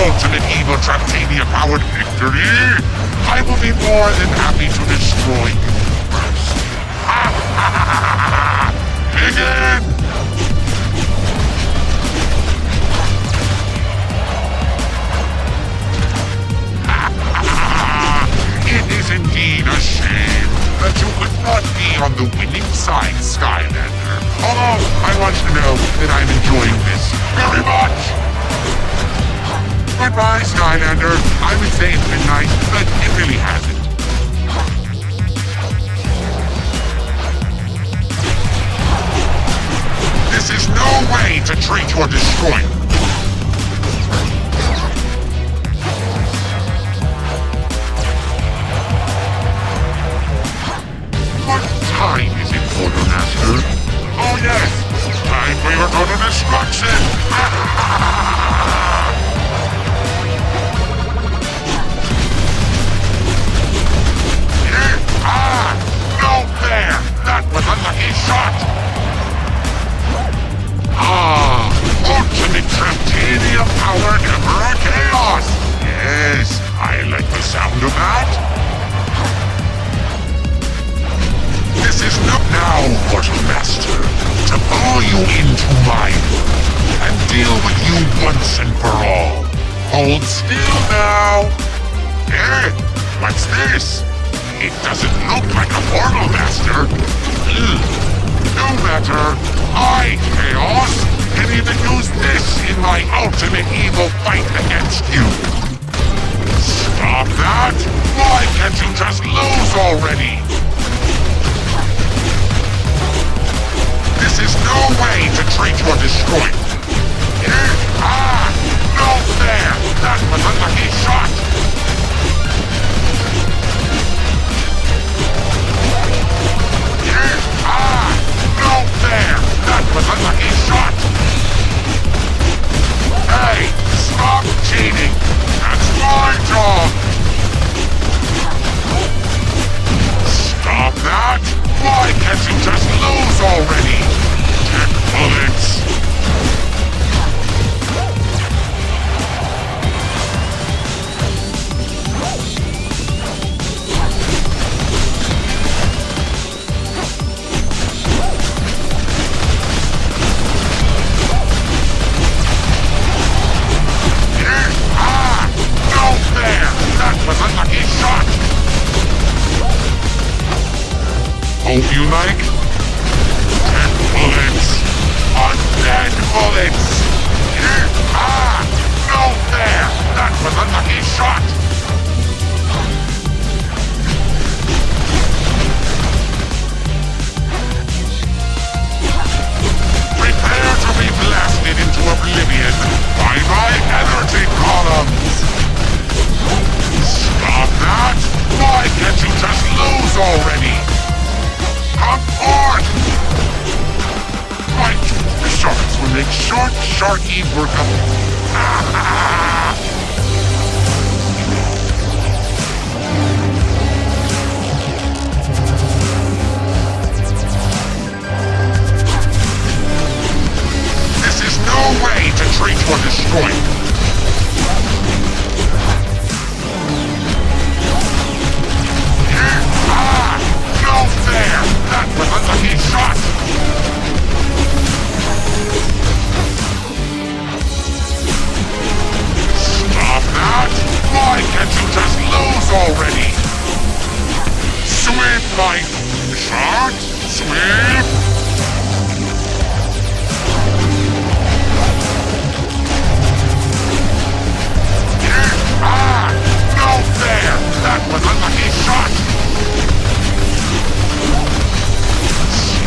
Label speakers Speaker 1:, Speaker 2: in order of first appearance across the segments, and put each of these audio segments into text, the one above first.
Speaker 1: ultimate evil traptanium-powered victory, I will be more than happy to destroy you first. Begin! It is indeed a shame that you could not be on the winning side, Skylander. Although, I want you to know that I'm enjoying this very much. Goodbye, Skylander. I would say it's been nice, but it really hasn't. This is no way to treat your destroyer. What time is it, Quartermaster? Oh yes, time for your total destruction! No fair! That was a lucky shot! Ultimate traptanium-powered Emperor Kaos! Yes, I like the sound of that. This is not now, Quartermaster, to pull you into my world and deal with you once and for all. Hold still now. Eh? What's this? It doesn't look like a portal, Master. No matter. I, Kaos, can even use this in my ultimate evil fight against you. Stop that! Why can't you just lose already? This is no way to treat your destroyer. No fair! That was a lucky shot! No fair! That was a lucky shot! Hey! Stop cheating! That's my job! Stop that! Why can't you just lose already? Tech bullets! Hope you like 10 bullets. Undead bullets. No fair. That was a lucky shot. Prepare to be blasted into oblivion by my energy columns. Stop that. Why can't you just lose already? Come on! Right, the sharks will make short, sharky work of it. This is no way to treat your destroyer. No fair! That was a lucky shot! Stop that! Why can't you just lose already? Sweep my shot! Sweep! No fair! That was a lucky shot!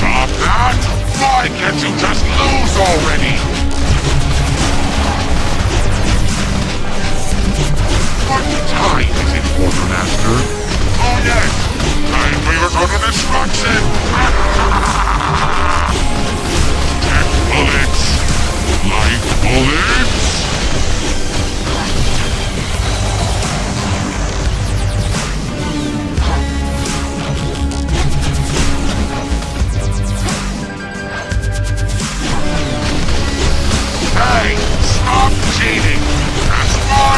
Speaker 1: Stop that! Why can't you just lose already? What time is it, Quartermaster? Oh yes! Time for your total destruction! Tech bullets! Light bullets! Hey! Stop cheating! That's my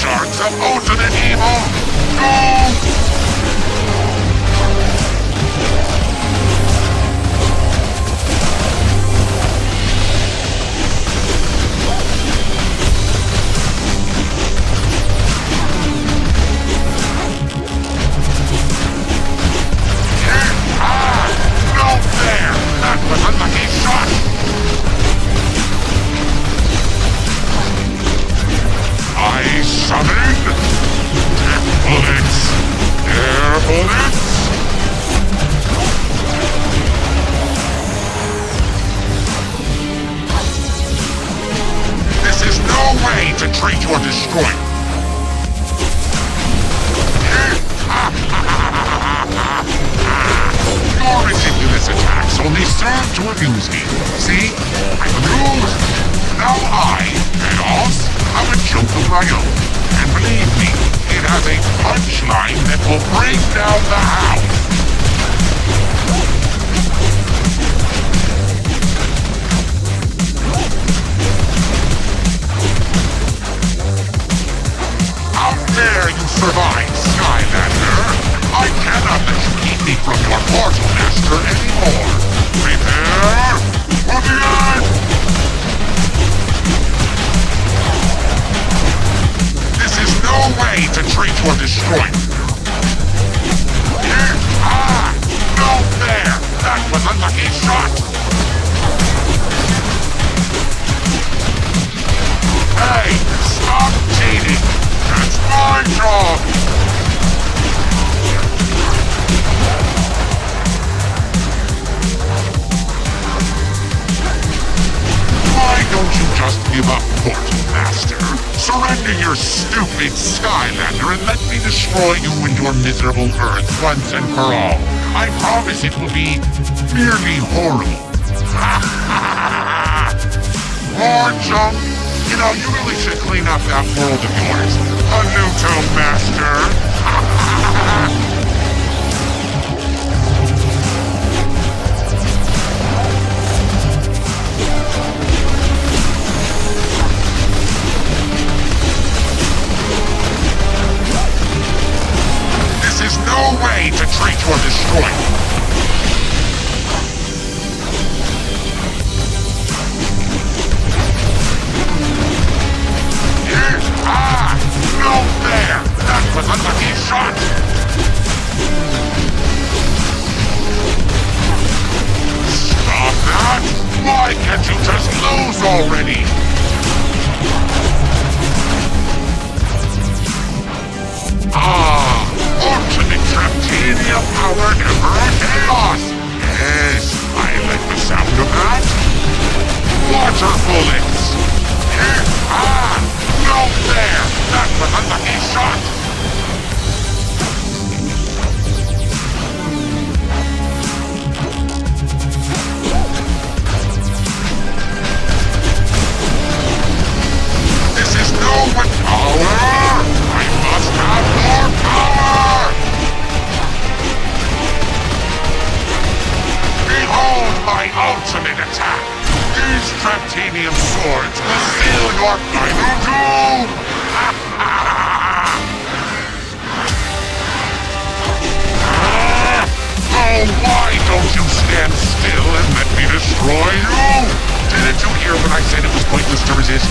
Speaker 1: shards of ultimate evil! Go! That was a lucky shot! I summon bullets! Air bullets! This is no way to treat your destroyer! Your ridiculous attacks only serve to amuse me. See? I'm amused. Now I, Kaos, have a joke of my own. And believe me, it has a punchline that will bring down the house. How dare you survive, Skylander? I cannot let you keep me from your portal master anymore! Prepare for the end! This is no way to treat your destroyer! No fair! That was a lucky shot! Hey! Stop cheating! That's my job! Why don't you just give up, Portal Master? Surrender your stupid Skylander and let me destroy you and your miserable Earth once and for all. I promise it will be merely horrible. More junk? You know, you really should clean up that world of yours. Anuto Master! This is no way to treat your destroyer! No fair! That was a lucky shot! Stop that! Why can't you just lose already? Ultimate traptanium powered Emperor Kaos! Yes, I like the sound of that! Water bullets! No fair! That was a lucky shot! This is no one power! I must have more power! Behold my ultimate attack! These traptanium swords will seal your final doom! Oh, why don't you stand still and let me destroy you? Didn't you hear when I said it was pointless to resist?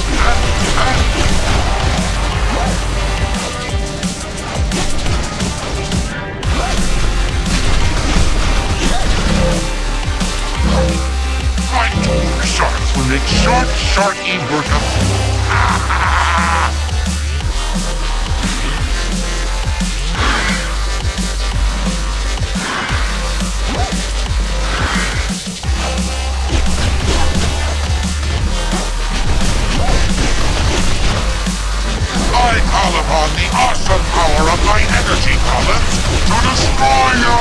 Speaker 1: My sharks will make short, sharky work of... I call upon the awesome power of my energy columns to destroy you!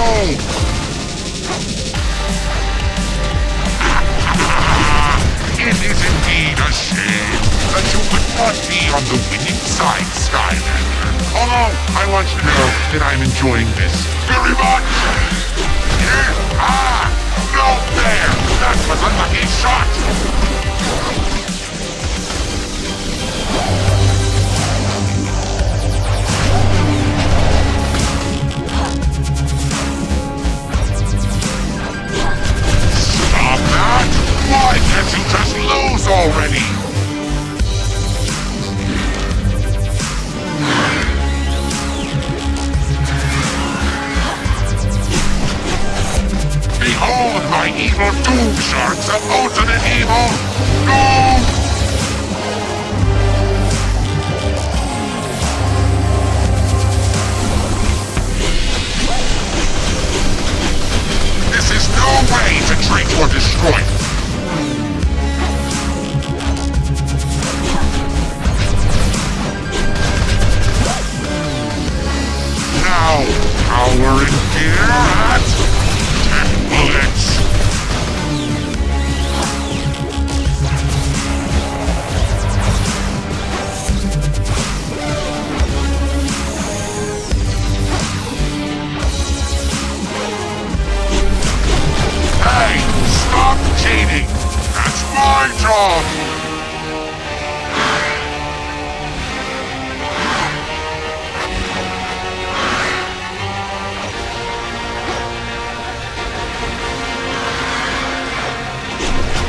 Speaker 1: It is indeed a shame that you would not be on the winning side, Skylander. Although, I want you to know that I'm enjoying this very much! No fair! That was a lucky shot! evil doom sharks of ultimate evil. Doom! This is no way to treat or destroy. Now, power in gear at 10 bullets. Hey, stop cheating! That's my job!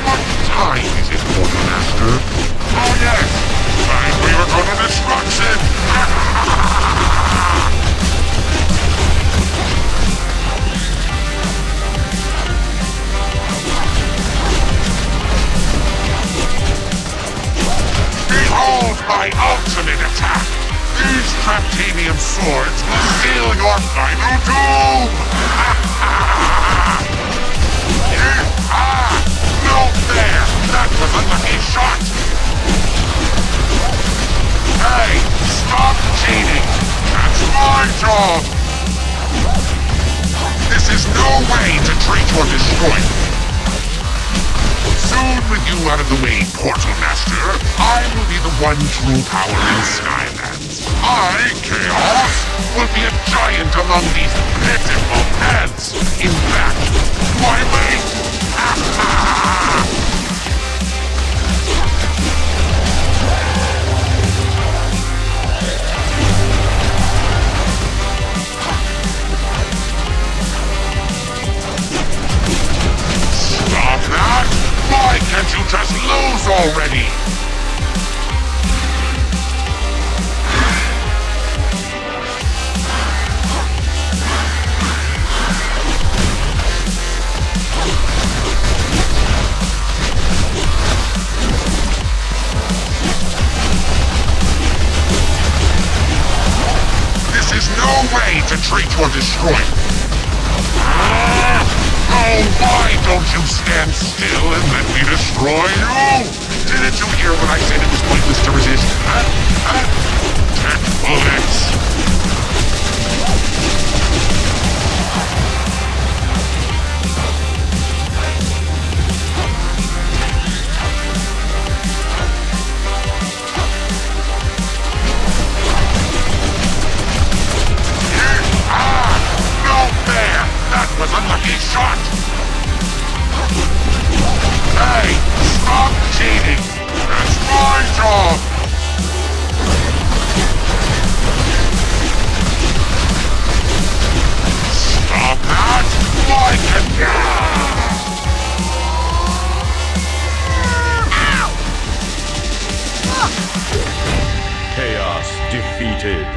Speaker 1: What time is it, Quartermaster? Oh yes! Time for your total destruction! Behold my ultimate attack! These traptanium swords will seal your final doom! No fair! That was a lucky shot! Hey! Stop cheating! That's my job! This is no way to treat or destroy. Soon with you out of the way, Portal Master, I will be the one true power in Skylanders. I, Kaos, will be a giant among these pitiful ants. In fact, why wait? Stop that! Why can't you just lose already? This is no way to treat or destroy. Oh, why don't you stand still and let me destroy you? Didn't you hear when I said it was pointless to resist? 10 bullets. No fair! That was a lucky shot! Hey! Stop cheating! That's my job! Stop that! Why can...
Speaker 2: Chaos defeated.